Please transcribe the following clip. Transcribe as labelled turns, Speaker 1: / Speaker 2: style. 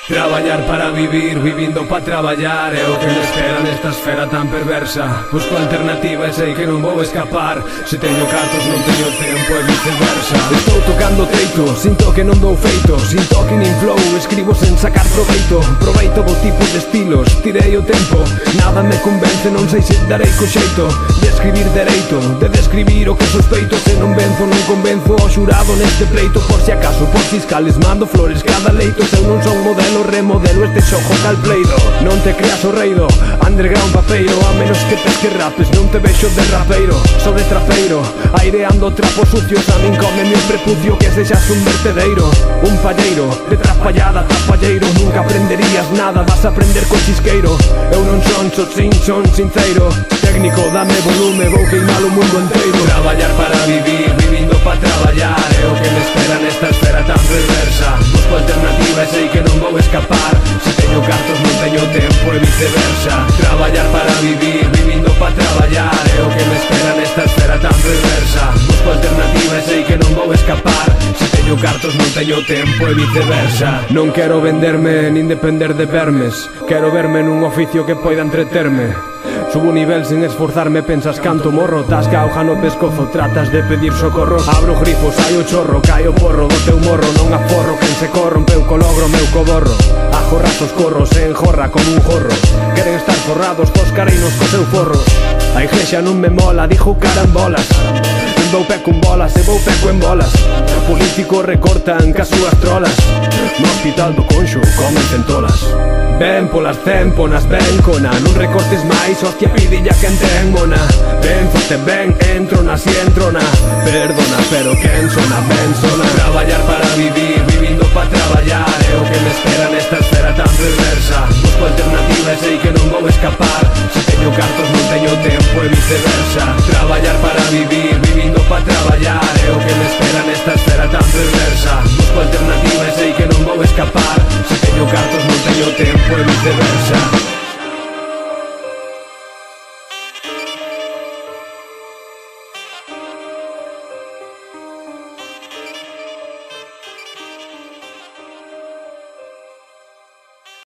Speaker 1: Traballar para vivir, vivindo para traballar é o que me espera nesta esfera tan perversa. Busco alternativa e sei que non vou escapar. Se teño cartos non teño tempo e viceversa. Estou tocando teito, sinto que non dou feito. Sin toque nin flow, escribo sen sacar proveito. Proveito do tipo de estilos, tirei o tempo. Nada me convence, non sei se darei co xeito de escribir dereito, de describir o que sospeito. Se non venzo, non convenzo ao xurado neste pleito. Por si acaso, por fiscales, mando flores cada leito. Se eu non son modelo, remodelo este xogo calpleido. Non te creas o reido, underground papeiro. A menos que pesque rapes, non te vexo de rapeiro. Só de trapeiro, aireando trapos sucios. A min come meu prepucio que sexas un vertedeiro. Un palleiro, de trapallada, trapalleiro. Nunca aprenderías nada, vas a aprender co chisqueiro. Eu non son son sinceiro. Técnico, dame volume, vou queimar o mundo enteiro. Traballar para vivir, vivindo para traballar é o que me espera nesta esfera tan perversa. Busco alternativa e sei que non vou escapar. Se teño cartos non teño tempo e viceversa. Traballar para vivir, vivindo para traballar é o que me espera nesta esfera tan perversa. Busco alternativa e sei que non vou escapar. Se teño cartos non teño tempo e viceversa. Non quero venderme nin depender de vermes. Quero verme nun oficio que poida entreterme. Subo un nivel sin esforzarme, pensas canto morro. Tasca hoja no pescozo, tratas de pedir socorro. Abro grifo, sai o chorro, cae o porro do teu morro. Non aforro, quen se corrompeu co logro meu coborro. A jorrazos corro, se enjorra como un jorro. Queren estar forrados, toscareinos co seu forro. A iglesia non me mola, dixo carambolas. Non vou peco en bolas, e vou peco en bolas. Políticos recortan cas súas trolas. No hospital do Conxo comen centolas. Ben polas cémponas, ben cona. Non recortes máis, hostia, pidilla quen ten mona. Ben, foste ben, entrona, si entrona. Perdona, pero quen sona, ben sona. Traballar para vivir, vivindo para traballar